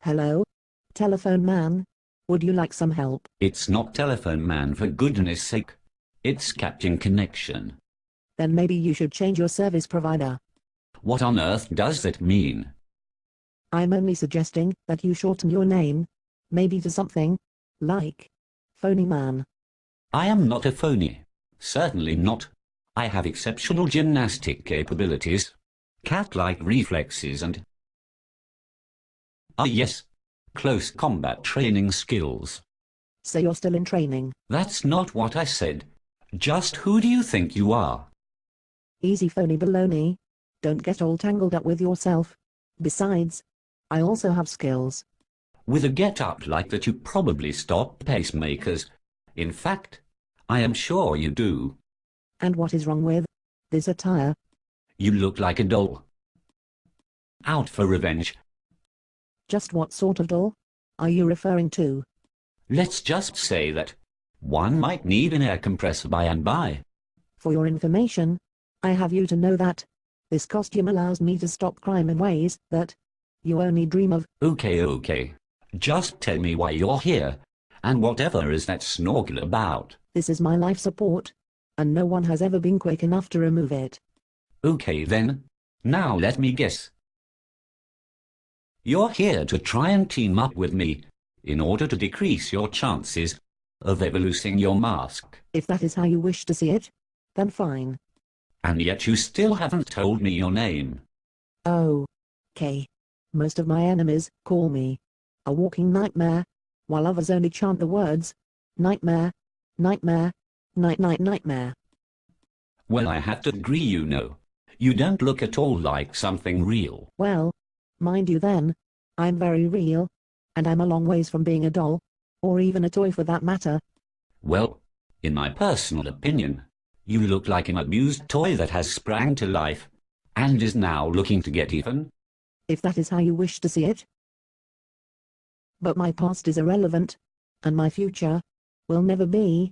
Hello? Telephone man? Would you like some help? It's not telephone man, for goodness sake. It's Captain Connection. Then maybe you should change your service provider. What on earth does that mean? I'm only suggesting that you shorten your name, maybe to something like Phony Man. I am not a phony. Certainly not. I have exceptional gymnastic capabilities, cat-like reflexes and... yes, close combat training skills. So you're still in training? That's not what I said. Just who do you think you are? Easy phony baloney. Don't get all tangled up with yourself. Besides, I also have skills. With a get-up like that you probably stop pacemakers. In fact, I am sure you do. And what is wrong with this attire? You look like a doll. Out for revenge. Just what sort of doll are you referring to? Let's just say that one might need an air compressor by and by. For your information, I have you to know that this costume allows me to stop crime in ways that you only dream of. Okay. Just tell me why you're here, and whatever is that snorkel about. This is my life support, and no one has ever been quick enough to remove it. Okay then. Now let me guess. You're here to try and team up with me, in order to decrease your chances of ever losing your mask. If that is how you wish to see it, then fine. And yet you still haven't told me your name. Oh. Okay. Most of my enemies call me a walking nightmare, while others only chant the words nightmare, nightmare, nightmare. Well, I have to agree, you know. You don't look at all like something real. Well, mind you then, I'm very real, and I'm a long ways from being a doll, or even a toy for that matter. Well, in my personal opinion, you look like an abused toy that has sprang to life, and is now looking to get even. If that is how you wish to see it. But my past is irrelevant, and my future will never be.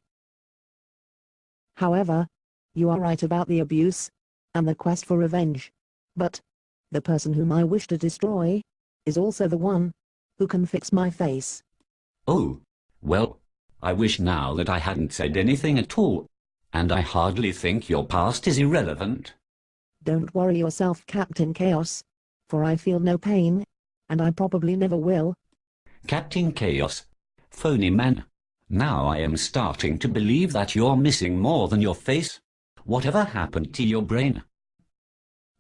However, you are right about the abuse, and the quest for revenge. But the person whom I wish to destroy is also the one who can fix my face. Oh, well, I wish now that I hadn't said anything at all, and I hardly think your past is irrelevant. Don't worry yourself, Captain Chaos, for I feel no pain, and I probably never will. Captain Chaos, phony man, now I am starting to believe that you're missing more than your face. Whatever happened to your brain?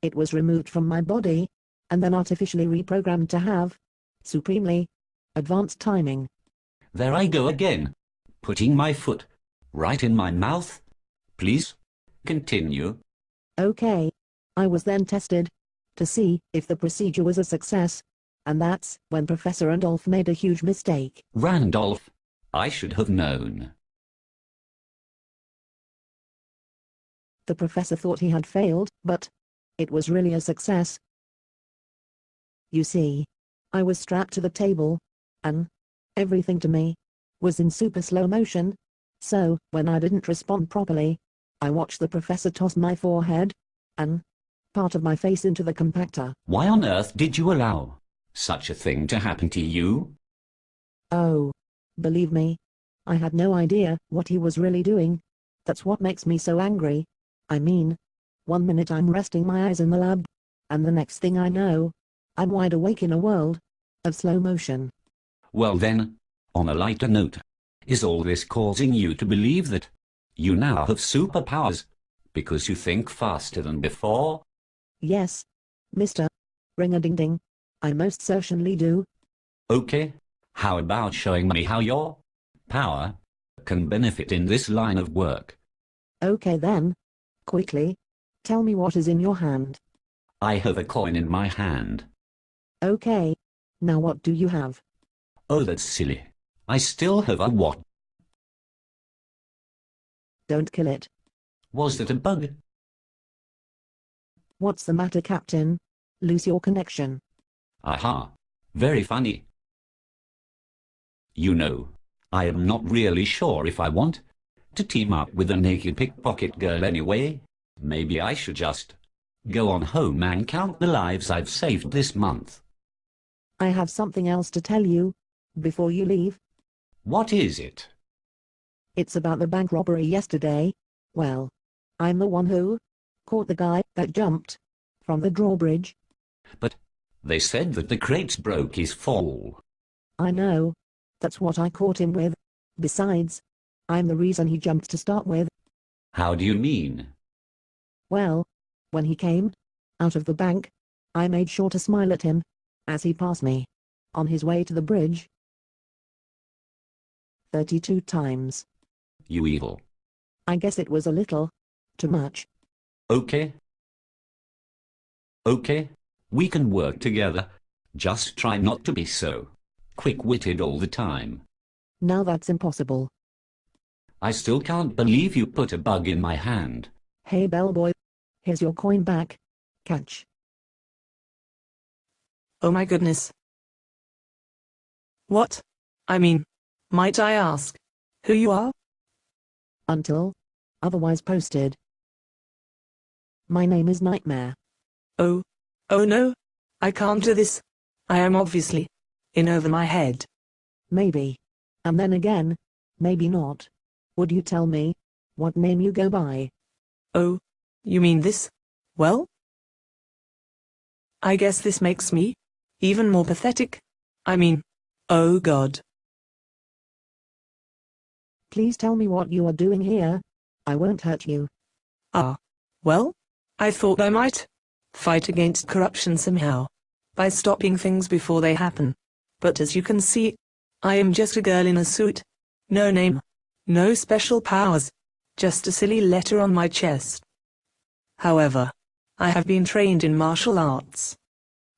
It was removed from my body, and then artificially reprogrammed to have supremely advanced timing. There I go again, putting my foot right in my mouth. Please, continue. Okay. I was then tested to see if the procedure was a success, and that's when Professor Randolph made a huge mistake. Randolph? I should have known. The professor thought he had failed, but it was really a success. You see, I was strapped to the table, and everything to me was in super slow motion, so when I didn't respond properly, I watched the professor toss my forehead and part of my face into the compactor. Why on earth did you allow such a thing to happen to you? Oh, believe me, I had no idea what he was really doing. That's what makes me so angry. I mean, one minute I'm resting my eyes in the lab, and the next thing I know, I'm wide awake in a world of slow motion. Well then, on a lighter note, is all this causing you to believe that you now have superpowers because you think faster than before? Yes, Mr. Ring-a-ding-ding, I most certainly do. Okay, how about showing me how your power can benefit in this line of work? Okay then. Quickly, tell me what is in your hand. I have a coin in my hand. Okay, now what do you have? Oh, that's silly. I still have a what? Don't kill it. Was that a bug? What's the matter, Captain? Lose your connection. Aha, very funny. You know, I am not really sure if I want to team up with a naked pickpocket girl anyway. Maybe I should just go on home and count the lives I've saved this month. I have something else to tell you before you leave. What is it? It's about the bank robbery yesterday. Well, I'm the one who caught the guy that jumped from the drawbridge. But they said that the crates broke his fall. I know. That's what I caught him with. Besides, I'm the reason he jumped to start with. How do you mean? Well, when he came out of the bank, I made sure to smile at him as he passed me on his way to the bridge. 32 times. You evil. I guess it was a little too much. Okay. Okay, we can work together. Just try not to be so quick-witted all the time. Now that's impossible. I still can't believe you put a bug in my hand. Hey bellboy, here's your coin back. Catch. Oh my goodness. What? I mean, might I ask who you are? Until otherwise posted. My name is Nightmare. Oh no, I can't do this. I am obviously in over my head. Maybe. And then again, maybe not. Would you tell me what name you go by? Oh, you mean this? Well, I guess this makes me even more pathetic. I mean, oh God. Please tell me what you are doing here. I won't hurt you. Ah, well, I thought I might fight against corruption somehow by stopping things before they happen. But as you can see, I am just a girl in a suit. No name, no special powers, just a silly letter on my chest. However, I have been trained in martial arts.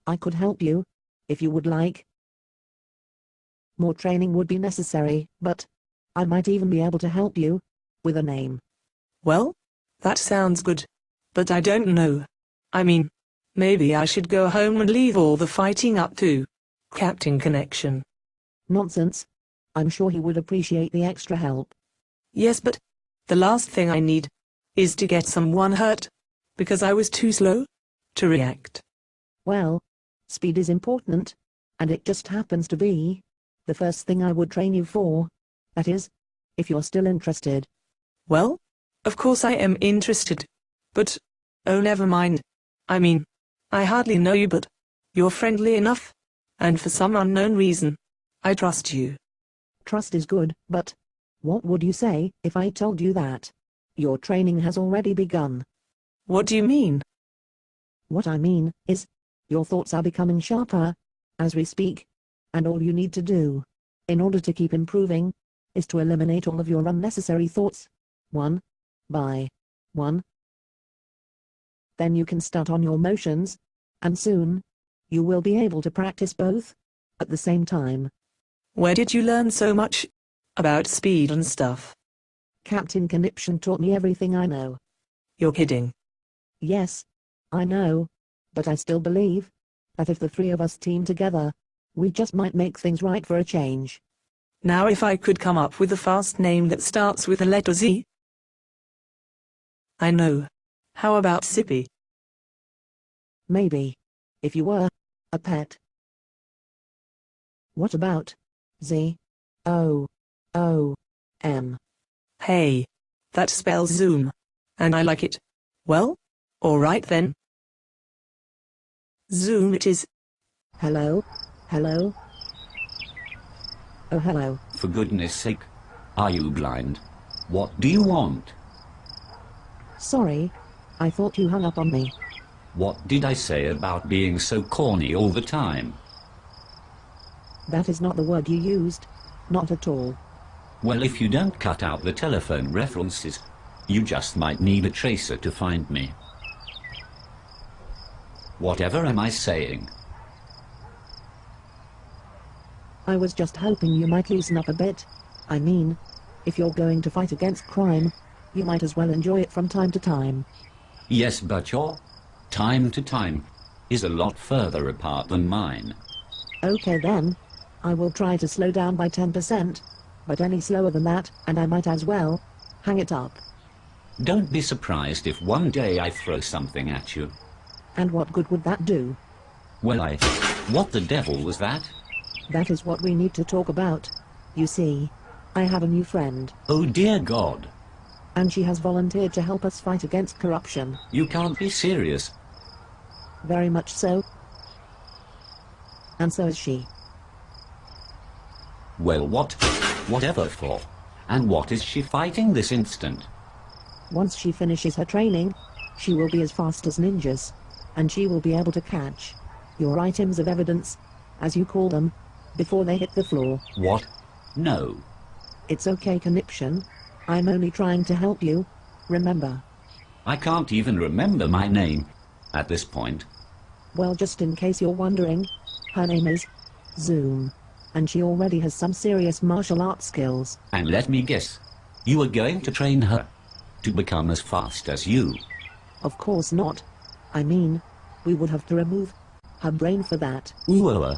I could help you, if you would like. More training would be necessary, but I might even be able to help you with a name. Well, that sounds good. But I don't know. I mean, maybe I should go home and leave all the fighting up to Captain Connection. Nonsense. I'm sure he would appreciate the extra help. Yes, but the last thing I need is to get someone hurt because I was too slow to react. Well, speed is important, and it just happens to be the first thing I would train you for. That is, if you're still interested. Well, of course I am interested. But, oh never mind. I mean, I hardly know you, but you're friendly enough, and for some unknown reason, I trust you. Trust is good, but what would you say if I told you that your training has already begun? What do you mean? What I mean is, your thoughts are becoming sharper as we speak, and all you need to do, in order to keep improving, is to eliminate all of your unnecessary thoughts, one by one. Then you can start on your motions, and soon, you will be able to practice both at the same time. Where did you learn so much about speed and stuff? Captain Conniption taught me everything I know. You're kidding. Yes, I know, but I still believe that if the three of us team together, we just might make things right for a change. Now if I could come up with a fast name that starts with the letter Z. I know. How about Sippy? Maybe. If you were a pet. What about Z-O-O-M? Hey. That spells Zoom. And I like it. Well, alright then. Zoom it is. Hello? Hello? Oh hello. For goodness sake. Are you blind? What do you want? Sorry. I thought you hung up on me. What did I say about being so corny all the time? That is not the word you used. Not at all. Well, if you don't cut out the telephone references, you just might need a tracer to find me. Whatever am I saying? I was just hoping you might loosen up a bit. I mean, if you're going to fight against crime, you might as well enjoy it from time to time. Yes, but your time to time is a lot further apart than mine. Okay then. I will try to slow down by 10%, but any slower than that, and I might as well hang it up. Don't be surprised if one day I throw something at you. And what good would that do? Well, What the devil was that? That is what we need to talk about. You see, I have a new friend, Oh dear God. and she has volunteered to help us fight against corruption. You can't be serious. Very much so. And so is she. Well, whatever for? And what is she fighting this instant? Once she finishes her training, she will be as fast as ninjas, and she will be able to catch your items of evidence, as you call them, before they hit the floor. What? No. It's okay, Conniption. I'm only trying to help you. Remember. I can't even remember my name at this point. Well, just in case you're wondering, her name is Zoom, and she already has some serious martial arts skills. And let me guess, you are going to train her to become as fast as you. Of course not. I mean, we would have to remove her brain for that, Ooh,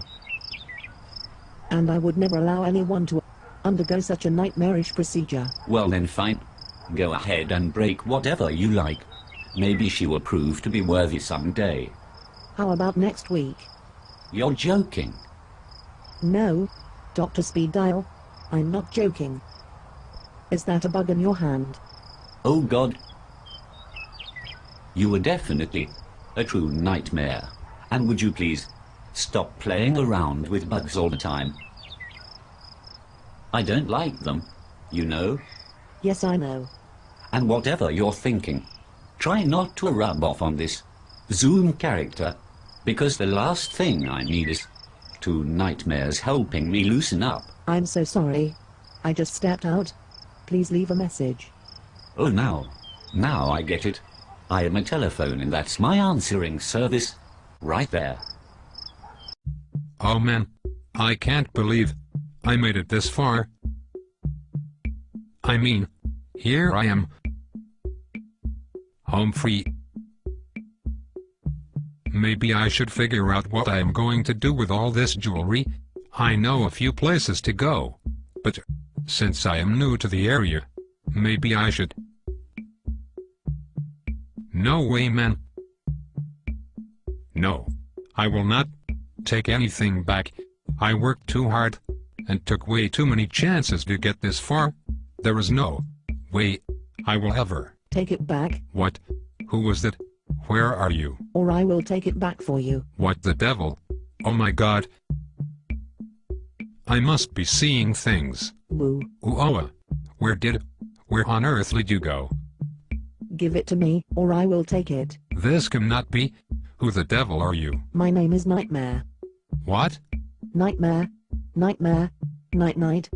and I would never allow anyone to undergo such a nightmarish procedure. well then fine. Go ahead and break whatever you like. Maybe she will prove to be worthy someday. How about next week? You're joking. No, Dr. Speed Dial. I'm not joking. Is that a bug in your hand? Oh God. You were definitely a true nightmare. And would you please stop playing around with bugs all the time? I don't like them, you know. Yes, I know. And whatever you're thinking, try not to rub off on this Zoom character, because the last thing I need is two nightmares helping me loosen up. I'm so sorry. I just stepped out. Please leave a message. Oh, now I get it. I am a telephone and that's my answering service right there. Oh man, I can't believe I made it this far. I mean, here I am. Home free. Maybe I should figure out what I am going to do with all this jewelry. I know a few places to go, but since I am new to the area, maybe I should. No way, man. No, I will not take anything back. I worked too hard and took way too many chances to get this far. There is no way I will ever. Take it back, What? Who was that? Where are you? or I will take it back for you. What the devil? Oh my God. I must be seeing things. Woo. Uoa. Where on earth did you go? Give it to me, or I will take it. This cannot be. Who the devil are you? My name is Nightmare. What? Nightmare. Nightmare. Night-night.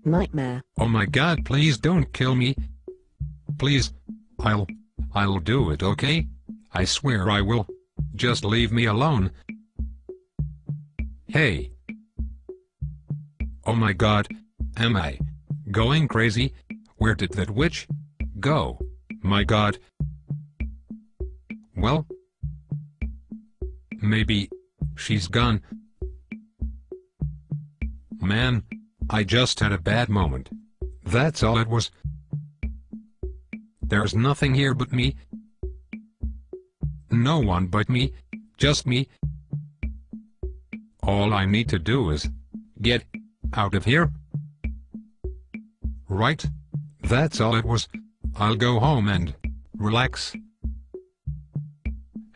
Nightmare. Oh my God, please don't kill me. Please. I'll do it, okay? I swear I will. Just leave me alone. Hey. Oh my God. Am I going crazy? Where did that witch go? My God. Well, maybe she's gone. Man, I just had a bad moment. That's all it was. There's nothing here but me. No one but me, just me. All I need to do is get out of here. Right? That's all it was. I'll go home and relax.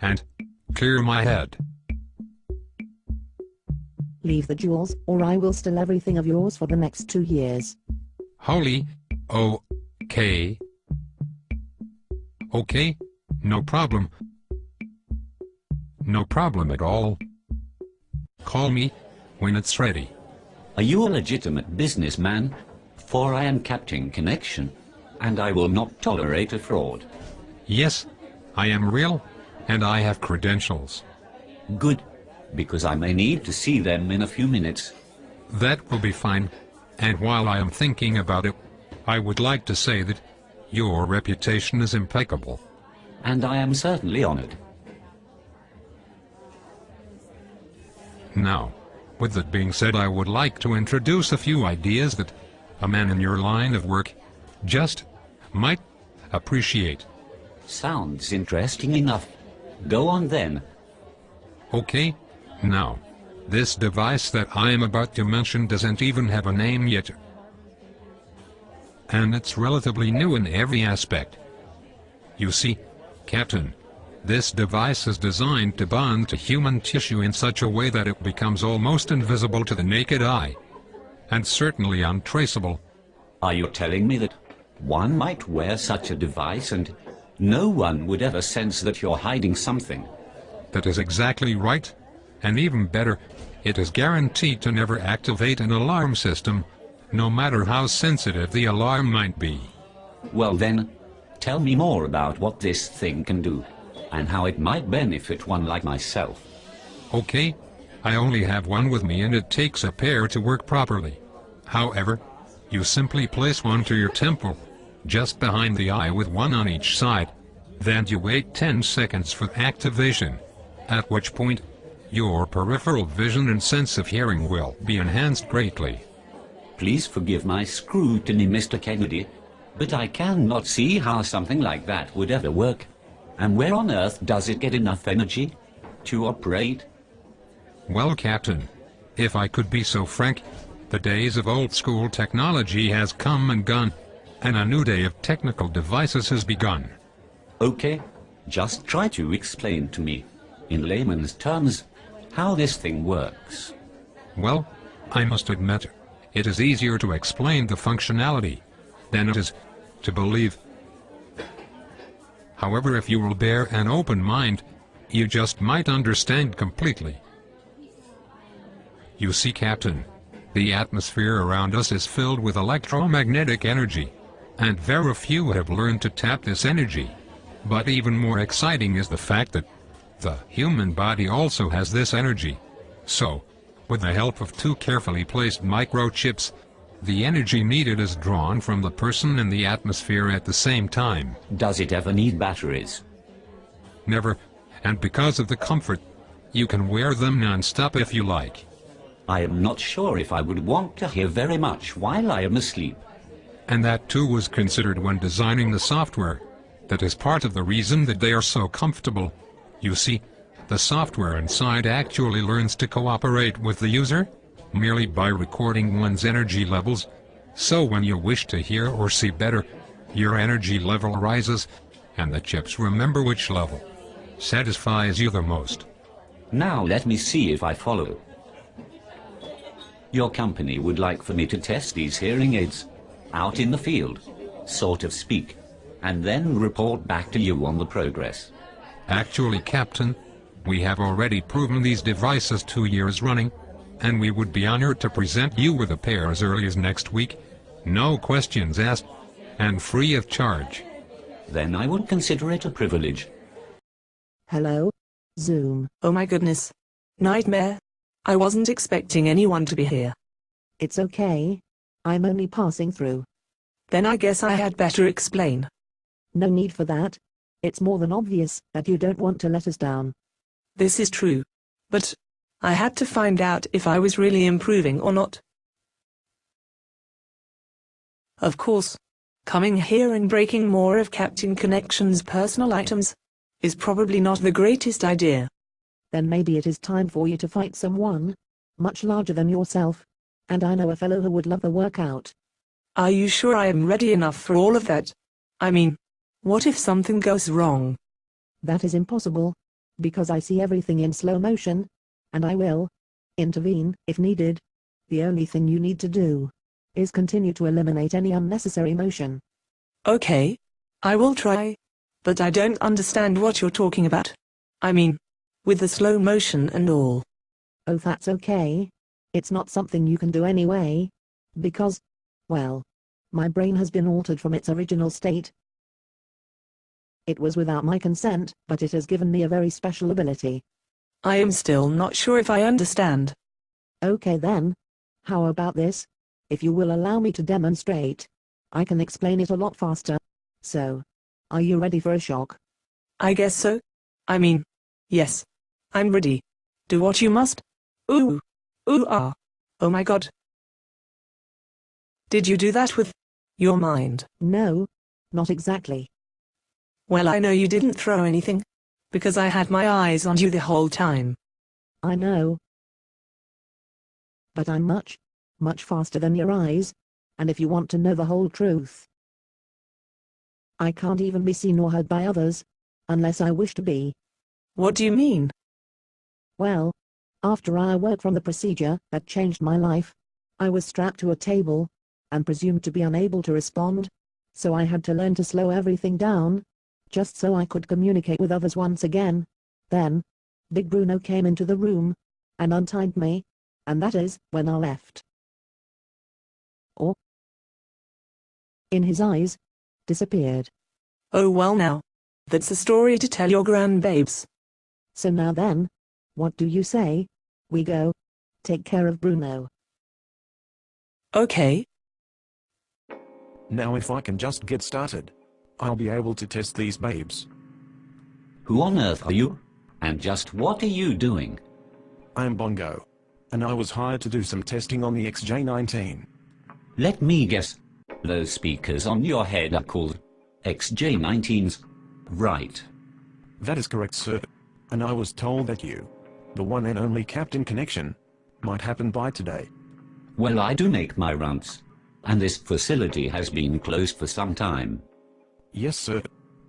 And clear my head. Leave the jewels, or I will steal everything of yours for the next 2 years. Holy. Okay. Okay, no problem. No problem at all. Call me when it's ready. Are you a legitimate businessman? For I am Captain Connection, and I will not tolerate a fraud. Yes, I am real, and I have credentials. Good, because I may need to see them in a few minutes. That will be fine. And while I am thinking about it, I would like to say that your reputation is impeccable. And I am certainly honored. Now, with that being said, I would like to introduce a few ideas that a man in your line of work just might appreciate. Sounds interesting enough. Go on then. Okay? Now, This device that I am about to mention doesn't even have a name yet. And it's relatively new in every aspect. You see, Captain, this device is designed to bond to human tissue in such a way that it becomes almost invisible to the naked eye. And certainly untraceable. Are you telling me that one might wear such a device and no one would ever sense that you're hiding something? That is exactly right. And even better, it is guaranteed to never activate an alarm system, no matter how sensitive the alarm might be. Well then, tell me more about what this thing can do, and how it might benefit one like myself. Okay, I only have one with me and it takes a pair to work properly. However, you simply place one to your temple, just behind the eye with one on each side. Then you wait 10 seconds for activation, at which point, your peripheral vision and sense of hearing will be enhanced greatly. Please forgive my scrutiny, Mr. Kennedy, but I cannot see how something like that would ever work. And where on earth does it get enough energy to operate? Well, Captain, if I could be so frank, the days of old-school technology has come and gone, and a new day of technical devices has begun. Okay, just try to explain to me, in layman's terms, how this thing works. Well, I must admit, it is easier to explain the functionality than it is to believe. However, if you will bear an open mind, you just might understand completely. You see, Captain, the atmosphere around us is filled with electromagnetic energy, and very few have learned to tap this energy. But even more exciting is the fact that the human body also has this energy. So, with the help of 2 carefully placed microchips, the energy needed is drawn from the person and the atmosphere at the same time. Does it ever need batteries? Never, and because of the comfort, you can wear them non-stop if you like. I am not sure if I would want to hear very much while I am asleep. And that too was considered when designing the software. That is part of the reason that they are so comfortable. You see, the software inside actually learns to cooperate with the user, merely by recording one's energy levels. So when you wish to hear or see better, your energy level rises, and the chips remember which level satisfies you the most. Now let me see if I follow. Your company would like for me to test these hearing aids out in the field, sort of speak, and then report back to you on the progress. Actually, Captain, we have already proven these devices 2 years running, and we would be honored to present you with a pair as early as next week, no questions asked, and free of charge. Then I would consider it a privilege. Hello? Zoom. Oh my goodness. Nightmare. I wasn't expecting anyone to be here. It's okay. I'm only passing through. Then I guess I had better explain. No need for that. It's more than obvious that you don't want to let us down. This is true. But I had to find out if I was really improving or not. Of course, coming here and breaking more of Captain Connection's personal items is probably not the greatest idea. Then maybe it is time for you to fight someone much larger than yourself. And I know a fellow who would love the workout. Are you sure I am ready enough for all of that? I mean, what if something goes wrong? That is impossible, because I see everything in slow motion, and I will intervene if needed. The only thing you need to do is continue to eliminate any unnecessary motion. Okay, I will try, but I don't understand what you're talking about. I mean, with the slow motion and all. Oh, that's okay. It's not something you can do anyway, because, well, my brain has been altered from its original state. It was without my consent, but it has given me a very special ability. I am still not sure if I understand. Okay then. How about this? If you will allow me to demonstrate, I can explain it a lot faster. So, are you ready for a shock? I guess so. I mean, yes. I'm ready. Do what you must. Ooh. Ooh ah. Oh my god. Did you do that with your mind? No, not exactly. Well, I know you didn't throw anything, because I had my eyes on you the whole time. I know. but I'm much, much faster than your eyes, and if you want to know the whole truth, I can't even be seen or heard by others, unless I wish to be. What do you mean? Well, after I awoke from the procedure that changed my life, I was strapped to a table, and presumed to be unable to respond, so I had to learn to slow everything down, just so I could communicate with others once again. Then, Big Bruno came into the room, and untied me, and that is when I left. Or, in his eyes, disappeared. Oh well now. That's a story to tell your grandbabes. So now then, what do you say? We go. Take care of Bruno. Okay. Now if I can just get started, I'll be able to test these babes. Who on earth are you? And just what are you doing? I'm Bongo, and I was hired to do some testing on the XJ19. Let me guess. Those speakers on your head are called XJ19s, right? That is correct, sir. And I was told that you, the one and only Captain Connection, might happen by today. Well, I do make my rounds, and this facility has been closed for some time. Yes, sir.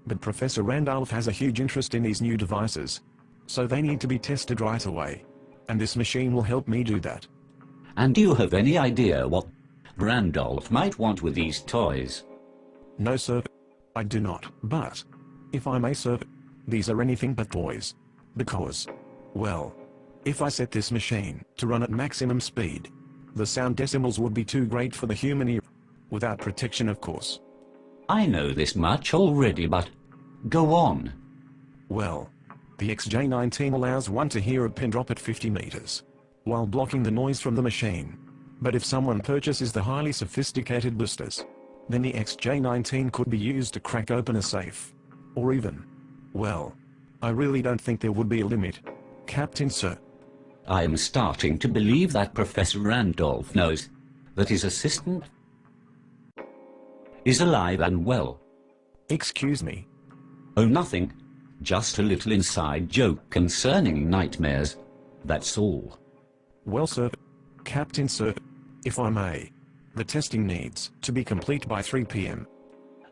But Professor Randolph has a huge interest in these new devices, so they need to be tested right away. And this machine will help me do that. And do you have any idea what Randolph might want with these toys? No, sir. I do not. But, if I may, sir, these are anything but toys. Because, well, if I set this machine to run at maximum speed, the sound decibels would be too great for the human ear. Without protection, of course. I know this much already, but go on. Well, the XJ19 allows one to hear a pin drop at 50 meters, while blocking the noise from the machine. But if someone purchases the highly sophisticated boosters, then the XJ19 could be used to crack open a safe. Or even, well, I really don't think there would be a limit, Captain Sir. I am starting to believe that Professor Randolph knows that his assistant is alive and well. Excuse me. Oh, nothing. Just a little inside joke concerning nightmares. That's all. Well, sir, Captain Sir, if I may, the testing needs to be complete by 3 p.m.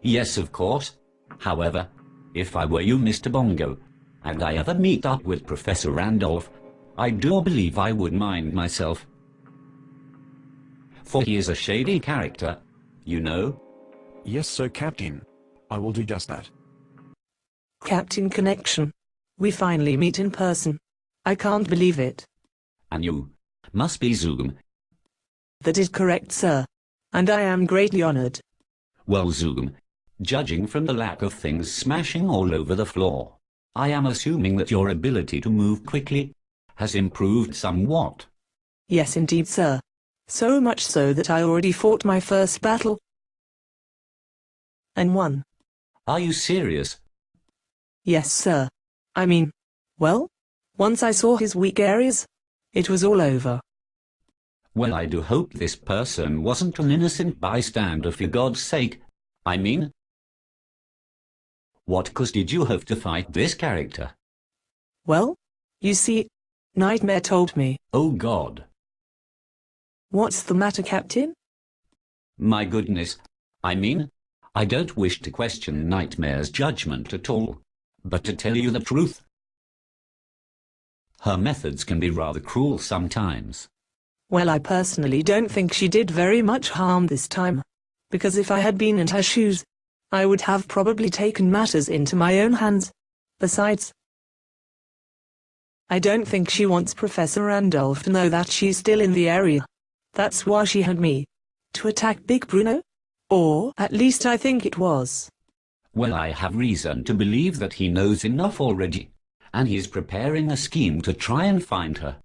Yes, of course. However, if I were you, Mr. Bongo, and I ever meet up with Professor Randolph, I do believe I would mind myself. For he is a shady character, you know. Yes, sir, Captain. I will do just that. Captain Connection. We finally meet in person. I can't believe it. And you must be Zoom. That is correct, sir. And I am greatly honored. Well, Zoom, judging from the lack of things smashing all over the floor, I am assuming that your ability to move quickly has improved somewhat. Yes, indeed, sir. So much so that I already fought my first battle and won. Are you serious? Yes, sir. I mean, well, once I saw his weak areas, it was all over. Well, I do hope this person wasn't an innocent bystander, for God's sake. I mean, what cause did you have to fight this character? Well, you see, Nightmare told me. Oh God. What's the matter, Captain? My goodness. I mean, I don't wish to question Nightmare's judgment at all, but to tell you the truth, her methods can be rather cruel sometimes. Well, I personally don't think she did very much harm this time, because if I had been in her shoes, I would have probably taken matters into my own hands. Besides, I don't think she wants Professor Randolph to know that she's still in the area. That's why she had me to attack Big Bruno? Or at least I think it was. Well, I have reason to believe that he knows enough already, and he's preparing a scheme to try and find her.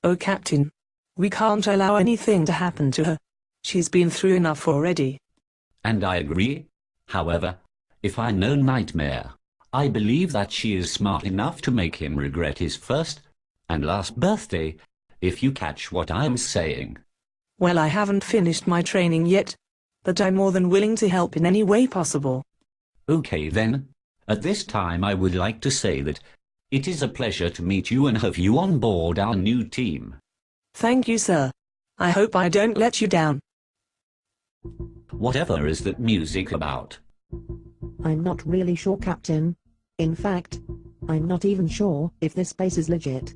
Oh, Captain, we can't allow anything to happen to her. She's been through enough already. And I agree. However, if I know Nightmare, I believe that she is smart enough to make him regret his first and last birthday, if you catch what I'm saying. Well, I haven't finished my training yet, but I'm more than willing to help in any way possible. Okay then, at this time I would like to say that it is a pleasure to meet you and have you on board our new team. Thank you, sir. I hope I don't let you down. Whatever is that music about? I'm not really sure, Captain. In fact, I'm not even sure if this space is legit.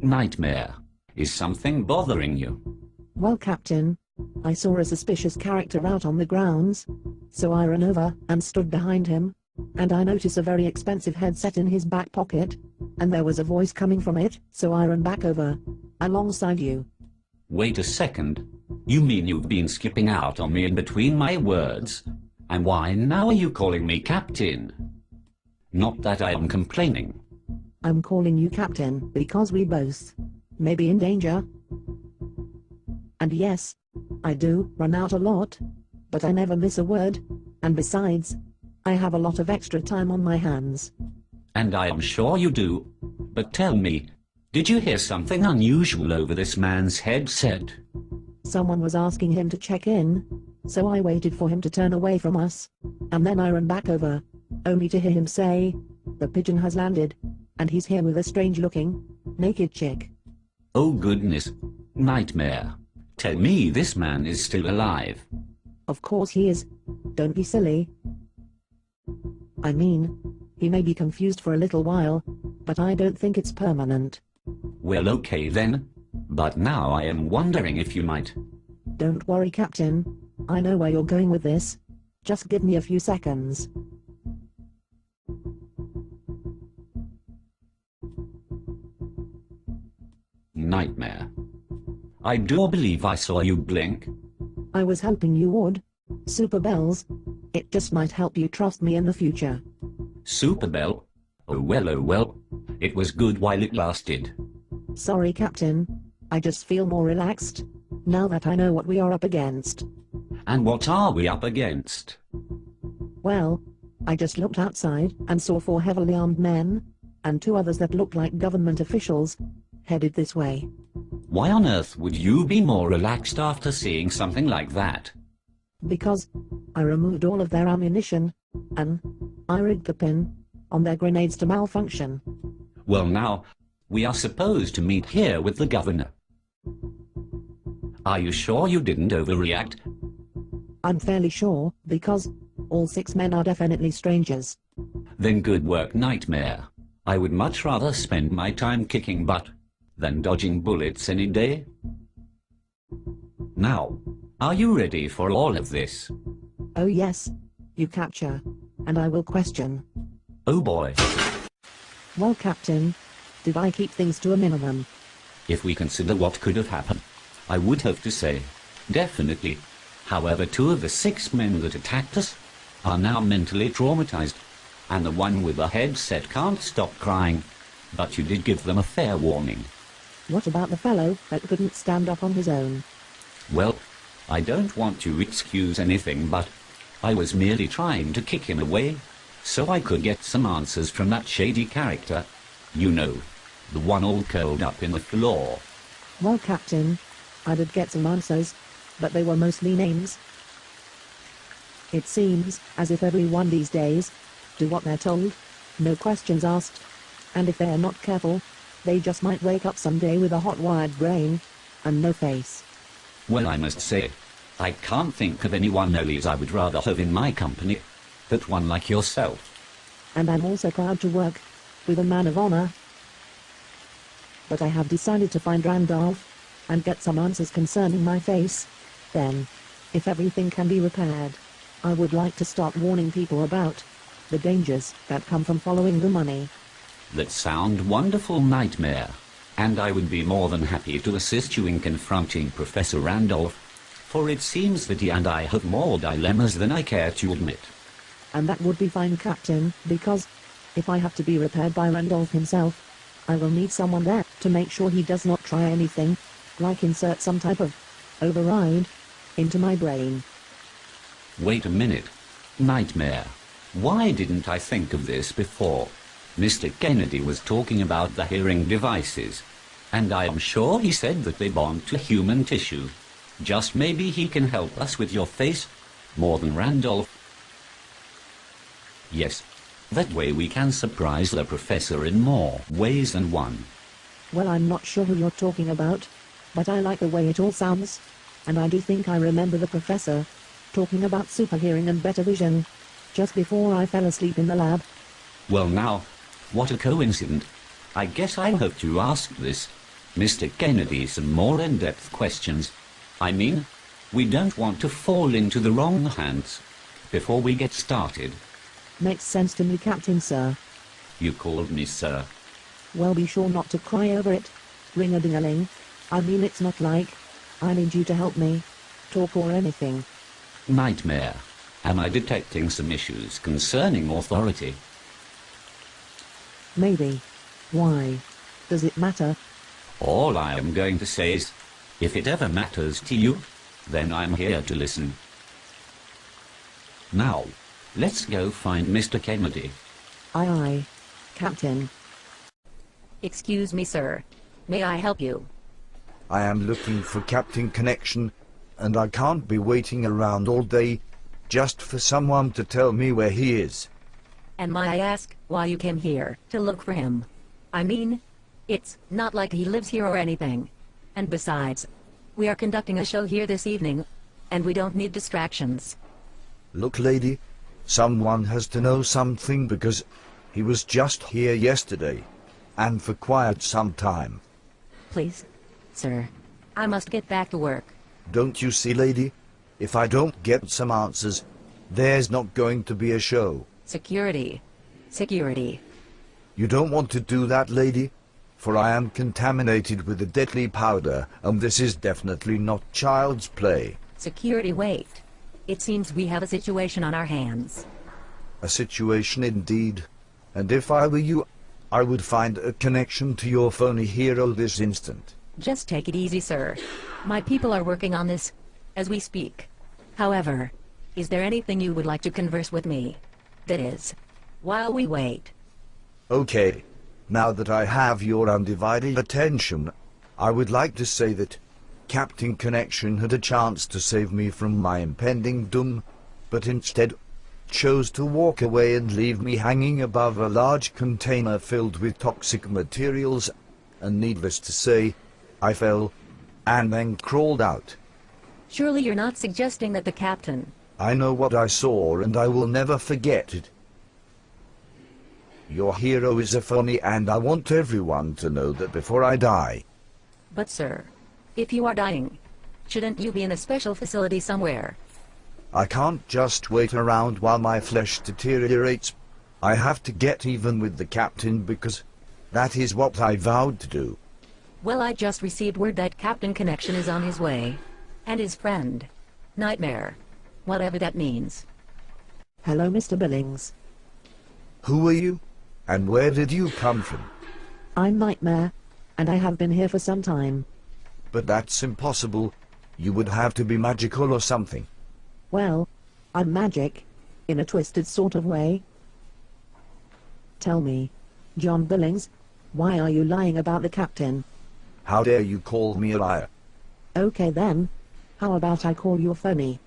Nightmare. Is something bothering you? Well, Captain, I saw a suspicious character out on the grounds, so I ran over and stood behind him, and I noticed a very expensive headset in his back pocket, and there was a voice coming from it, so I ran back over, alongside you. Wait a second. You mean you've been skipping out on me in between my words? And why now are you calling me Captain? Not that I am complaining. I'm calling you Captain because we both may be in danger. And yes, I do run out a lot, but I never miss a word, and besides, I have a lot of extra time on my hands. And I am sure you do. But tell me, did you hear something unusual over this man's headset? Someone was asking him to check in, so I waited for him to turn away from us, and then I ran back over, only to hear him say, "The pigeon has landed, and he's here with a strange-looking, naked chick." Oh goodness. Nightmare. Tell me this man is still alive. Of course he is. Don't be silly. I mean, he may be confused for a little while, but I don't think it's permanent. Well, okay then. But now I am wondering if you might... Don't worry, Captain. I know where you're going with this. Just give me a few seconds. Nightmare. I do believe I saw you blink. I was hoping you would. Super Bells. It just might help you trust me in the future. Superbell? Oh well. It was good while it lasted. Sorry, Captain. I just feel more relaxed, now that I know what we are up against. And what are we up against? Well, I just looked outside and saw 4 heavily armed men, and 2 others that looked like government officials, headed this way. Why on earth would you be more relaxed after seeing something like that? Because I removed all of their ammunition, and I rigged the pin on their grenades to malfunction. Well now, we are supposed to meet here with the governor. Are you sure you didn't overreact? I'm fairly sure, because all 6 men are definitely strangers. Then good work, Nightmare. I would much rather spend my time kicking butt than dodging bullets any day. Now, are you ready for all of this? Oh yes, you capture, and I will question. Oh boy. Well, Captain, did I keep things to a minimum? If we consider what could have happened, I would have to say, definitely. However, 2 of the 6 men that attacked us are now mentally traumatized, and the one with the headset can't stop crying, but you did give them a fair warning. What about the fellow that couldn't stand up on his own? Well, I don't want to excuse anything, but I was merely trying to kick him away, so I could get some answers from that shady character. You know, the one all curled up in the floor. Well, Captain, I did get some answers, but they were mostly names. It seems as if everyone these days do what they're told, no questions asked, and if they're not careful, they just might wake up someday with a hot-wired brain and no face. Well, I must say, I can't think of anyone Elise I would rather have in my company but one like yourself. And I'm also proud to work with a man of honor. But I have decided to find Randolph and get some answers concerning my face. Then, if everything can be repaired, I would like to start warning people about the dangers that come from following the money. That sound wonderful, Nightmare, and I would be more than happy to assist you in confronting Professor Randolph, for it seems that he and I have more dilemmas than I care to admit. And that would be fine, Captain, because if I have to be repaired by Randolph himself, I will need someone there to make sure he does not try anything, like insert some type of override into my brain. Wait a minute. Nightmare. Why didn't I think of this before? Mr. Kennedy was talking about the hearing devices, and I am sure he said that they bond to human tissue. Just maybe he can help us with your face, more than Randolph. Yes, that way we can surprise the professor in more ways than one. Well, I'm not sure who you're talking about, but I like the way it all sounds. And I do think I remember the professor talking about super hearing and better vision just before I fell asleep in the lab. Well now, what a coincidence. I guess I'll have to ask this, Mr. Kennedy, some more in-depth questions. I mean, we don't want to fall into the wrong hands before we get started. Makes sense to me, Captain, sir. You called me sir. Well, be sure not to cry over it. Ring-a-ding-a-ling. I mean, it's not like I need you to help me talk or anything. Nightmare. Am I detecting some issues concerning authority? Maybe. Why? Does it matter? All I am going to say is, if it ever matters to you, then I'm here to listen. Now, let's go find Mr. Kennedy. Aye aye, Captain. Excuse me, sir. May I help you? I am looking for Captain Connection, and I can't be waiting around all day just for someone to tell me where he is. And may I ask why you came here to look for him? I mean, it's not like he lives here or anything. And besides, we are conducting a show here this evening, and we don't need distractions. Look, lady, someone has to know something because he was just here yesterday, and for quite some time. Please, sir, I must get back to work. Don't you see, lady? If I don't get some answers, there's not going to be a show. Security. Security. You don't want to do that, lady? For I am contaminated with a deadly powder, and this is definitely not child's play. Security, wait. It seems we have a situation on our hands. A situation indeed. And if I were you, I would find a connection to your phony hero this instant. Just take it easy, sir. My people are working on this as we speak. However, is there anything you would like to converse with me? That is, while we wait. Okay. Now that I have your undivided attention, I would like to say that Captain Connection had a chance to save me from my impending doom, but instead chose to walk away and leave me hanging above a large container filled with toxic materials, and needless to say, I fell, and then crawled out. Surely you're not suggesting that the captain... I know what I saw, and I will never forget it. Your hero is a phony, and I want everyone to know that before I die. But sir, if you are dying, shouldn't you be in a special facility somewhere? I can't just wait around while my flesh deteriorates. I have to get even with the captain because that is what I vowed to do. Well, I just received word that Captain Connection is on his way. And his friend, Nightmare. Whatever that means. Hello, Mr. Billings. Who are you? And where did you come from? I'm Nightmare, and I have been here for some time. But that's impossible. You would have to be magical or something. Well, I'm magic, in a twisted sort of way. Tell me, John Billings, why are you lying about the captain? How dare you call me a liar? Okay then, how about I call you a phony?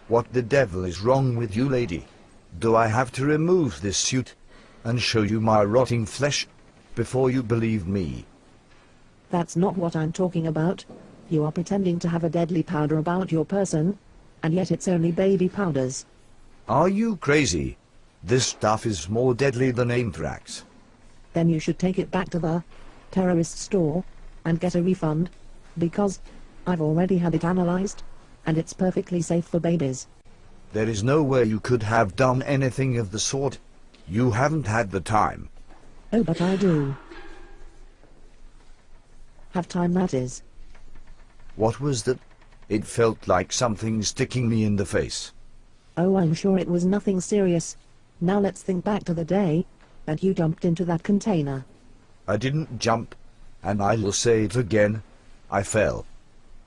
What the devil is wrong with you, lady? Do I have to remove this suit and show you my rotting flesh before you believe me? That's not what I'm talking about. You are pretending to have a deadly powder about your person, and yet it's only baby powders. Are you crazy? This stuff is more deadly than anthrax. Then you should take it back to the terrorist store and get a refund, because I've already had it analyzed, and it's perfectly safe for babies. There is no way you could have done anything of the sort. You haven't had the time. Oh, but I do. Have time, that is. What was that? It felt like something sticking me in the face. Oh, I'm sure it was nothing serious. Now let's think back to the day that you jumped into that container. I didn't jump, and I will say it again. I fell.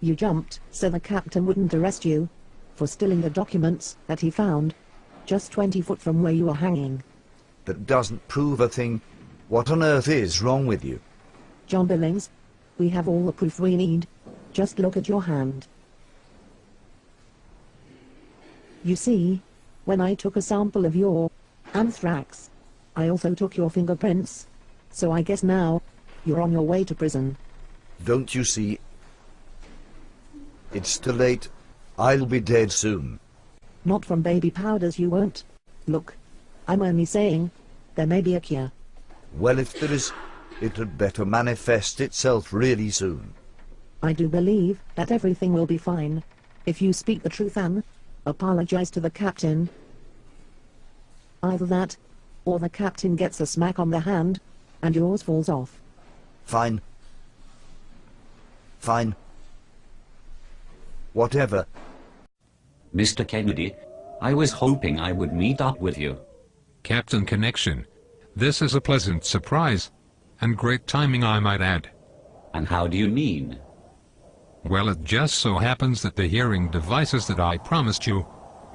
You jumped so the captain wouldn't arrest you for stealing the documents that he found just 20 foot from where you were hanging. That doesn't prove a thing. What on earth is wrong with you? John Billings, we have all the proof we need. Just look at your hand. You see, when I took a sample of your anthrax, I also took your fingerprints. So I guess now, you're on your way to prison. Don't you see? It's too late. I'll be dead soon. Not from baby powders you won't. Look, I'm only saying, there may be a cure. Well, if there is, it had better manifest itself really soon. I do believe that everything will be fine. If you speak the truth and apologize to the captain. Either that, or the captain gets a smack on the hand, and yours falls off. Fine. Fine. Whatever. Mr. Kennedy, I was hoping I would meet up with you. Captain Connection, this is a pleasant surprise, and great timing I might add. And how do you mean? Well, it just so happens that the hearing devices that I promised you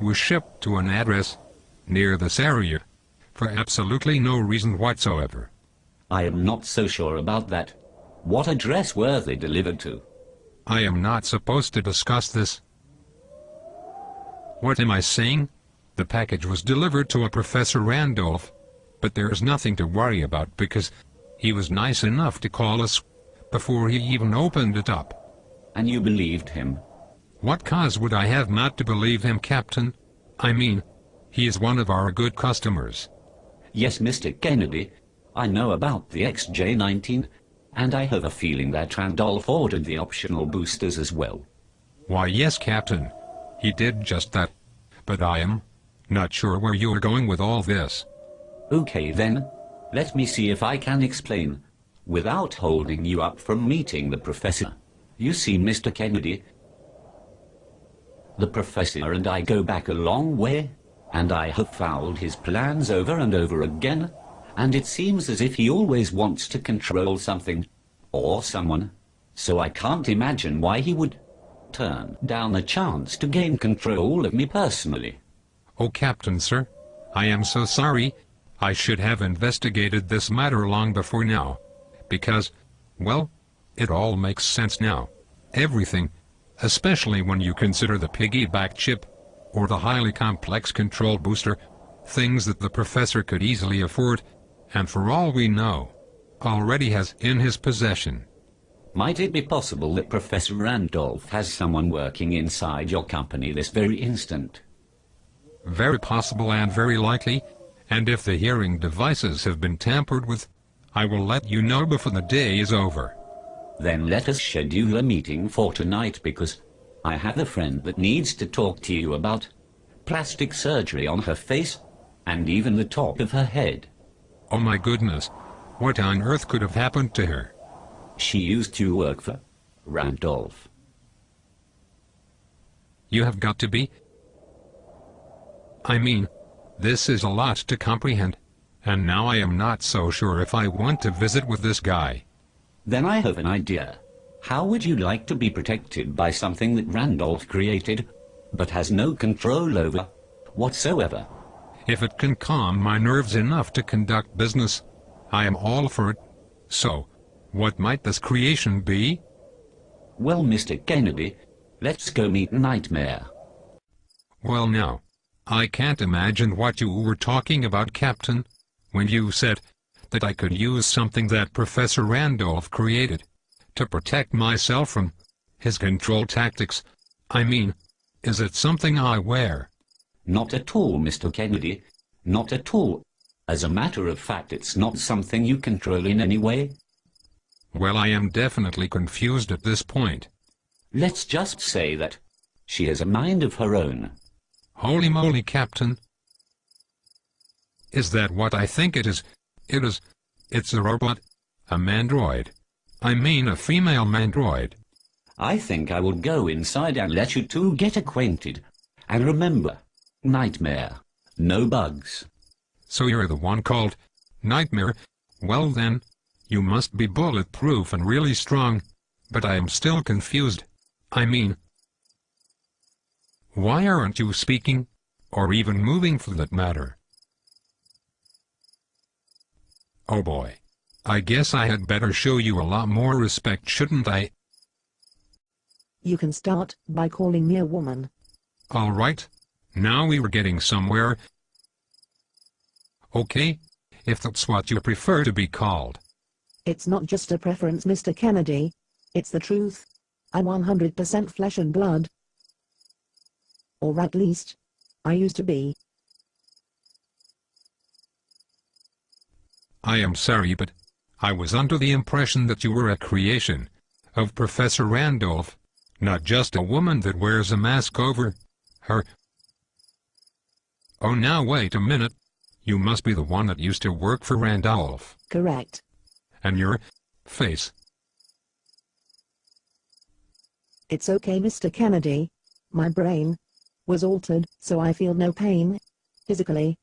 were shipped to an address near this area for absolutely no reason whatsoever. I am not so sure about that. What address were they delivered to? I am not supposed to discuss this. What am I saying? The package was delivered to a Professor Randolph, but there is nothing to worry about because he was nice enough to call us before he even opened it up. And you believed him? What cause would I have not to believe him, Captain? I mean, he is one of our good customers. Yes, Mr. Kennedy, I know about the XJ-19, and I have a feeling that Randolph ordered the optional boosters as well. Why, yes, Captain, he did just that, but I am not sure where you are going with all this. Okay then, let me see if I can explain, without holding you up from meeting the professor. You see, Mr. Kennedy, the professor and I go back a long way, and I have fouled his plans over and over again, and it seems as if he always wants to control something, or someone, so I can't imagine why he would turn down a chance to gain control of me personally. Oh, Captain, sir, I am so sorry. I should have investigated this matter long before now, because, well, it all makes sense now. Everything, especially when you consider the piggyback chip, or the highly complex control booster, things that the professor could easily afford, and for all we know, already has in his possession. Might it be possible that Professor Randolph has someone working inside your company this very instant? Very possible and very likely, and if the hearing devices have been tampered with, I will let you know before the day is over. Then let us schedule a meeting for tonight, because I have a friend that needs to talk to you about plastic surgery on her face and even the top of her head. Oh my goodness, what on earth could have happened to her? She used to work for Randolph. You have got to be... I mean, this is a lot to comprehend, and now I am not so sure if I want to visit with this guy. Then I have an idea. How would you like to be protected by something that Randolph created, but has no control over whatsoever? If it can calm my nerves enough to conduct business, I am all for it. So, what might this creation be? Well, Mr. Kennedy, let's go meet Nightmare. Well now, I can't imagine what you were talking about, Captain, when you said that I could use something that Professor Randolph created to protect myself from his control tactics. I mean, is it something I wear? Not at all, Mr. Kennedy. Not at all. As a matter of fact, it's not something you control in any way. Well, I am definitely confused at this point. Let's just say that she has a mind of her own. Holy moly, Captain. Is that what I think it is? It's a robot, a mandroid. I mean a female mandroid. I think I will go inside and let you two get acquainted. And remember, Nightmare, no bugs. So you're the one called Nightmare? Well then, you must be bulletproof and really strong, but I am still confused. I mean, why aren't you speaking, or even moving for that matter? Oh boy, I guess I had better show you a lot more respect, shouldn't I? You can start by calling me a woman. All right, now we were getting somewhere. Okay, if that's what you prefer to be called. It's not just a preference, Mr. Kennedy. It's the truth. I'm 100% flesh and blood. Or at least, I used to be. I am sorry, but I was under the impression that you were a creation of Professor Randolph, not just a woman that wears a mask over her. Oh, now wait a minute. You must be the one that used to work for Randolph. Correct. And your face. It's okay, Mr. Kennedy. My brain was altered, so I feel no pain, physically.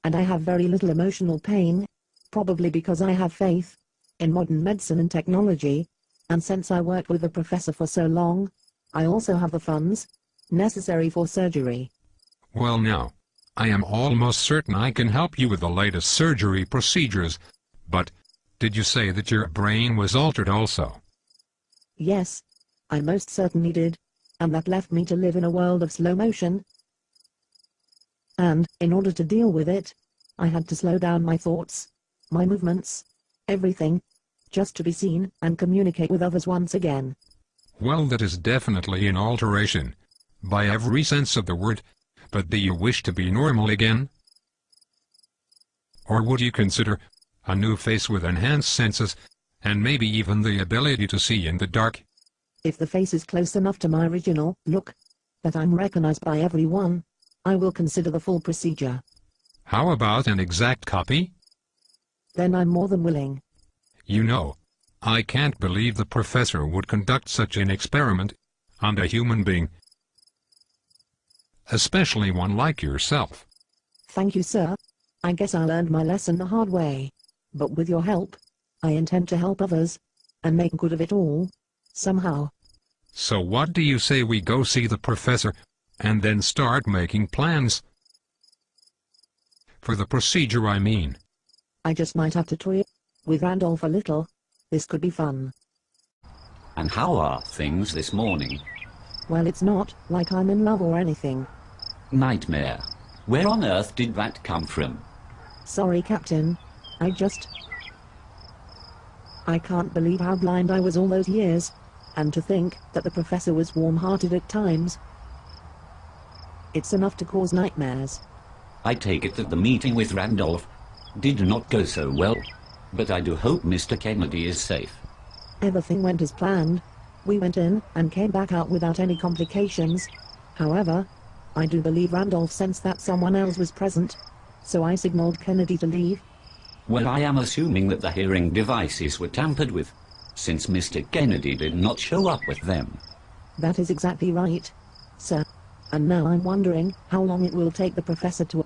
And I have very little emotional pain, probably because I have faith in modern medicine and technology, and since I worked with the professor for so long, I also have the funds necessary for surgery. Well now, I am almost certain I can help you with the latest surgery procedures, but did you say that your brain was altered also? Yes, I most certainly did, and that left me to live in a world of slow motion. And, in order to deal with it, I had to slow down my thoughts, my movements, everything, just to be seen and communicate with others once again. Well, that is definitely an alteration, by every sense of the word, but do you wish to be normal again? Or would you consider a new face with enhanced senses, and maybe even the ability to see in the dark? If the face is close enough to my original look, that I'm recognized by everyone, I will consider the full procedure. How about an exact copy? Then I'm more than willing. You know, I can't believe the professor would conduct such an experiment on a human being, especially one like yourself. Thank you, sir. I guess I learned my lesson the hard way. But with your help, I intend to help others, and make good of it all, somehow. So what do you say we go see the professor, and then start making plans? For the procedure, I mean. I just might have to toy with Randolph a little. This could be fun. And how are things this morning? Well, it's not like I'm in love or anything. Nightmare. Where on earth did that come from? Sorry, Captain. I can't believe how blind I was all those years. And to think that the professor was warm-hearted at times. It's enough to cause nightmares. I take it that the meeting with Randolph did not go so well, but I do hope Mr. Kennedy is safe. Everything went as planned. We went in and came back out without any complications. However, I do believe Randolph sensed that someone else was present, so I signaled Kennedy to leave. Well, I am assuming that the hearing devices were tampered with, since Mr. Kennedy did not show up with them. That is exactly right, sir. And now I'm wondering how long it will take the professor to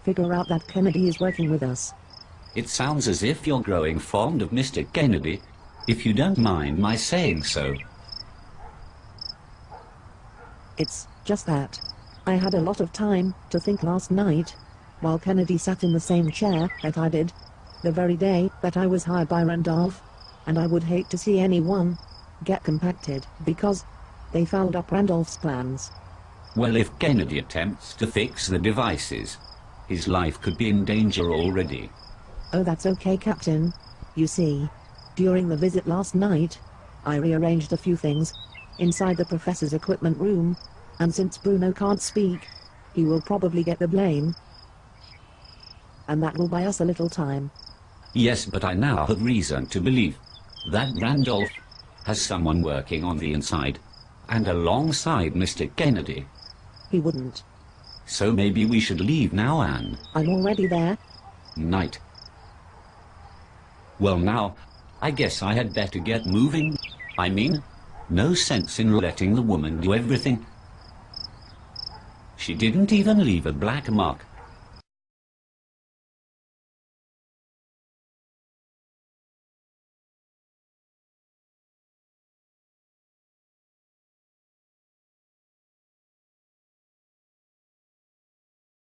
figure out that Kennedy is working with us. It sounds as if you're growing fond of Mr. Kennedy, if you don't mind my saying so. It's just that I had a lot of time to think last night, while Kennedy sat in the same chair that I did, the very day that I was hired by Randolph, and I would hate to see anyone get compacted because they fouled up Randolph's plans. Well, if Kennedy attempts to fix the devices, his life could be in danger already. Oh, that's okay, Captain. You see, during the visit last night, I rearranged a few things inside the professor's equipment room, and since Bruno can't speak, he will probably get the blame. And that will buy us a little time. Yes, but I now have reason to believe that Randolph has someone working on the inside, and alongside Mr. Kennedy. He wouldn't. So maybe we should leave now, Anne. I'm already there. Night. Well now, I guess I had better get moving. I mean, no sense in letting the woman do everything. She didn't even leave a black mark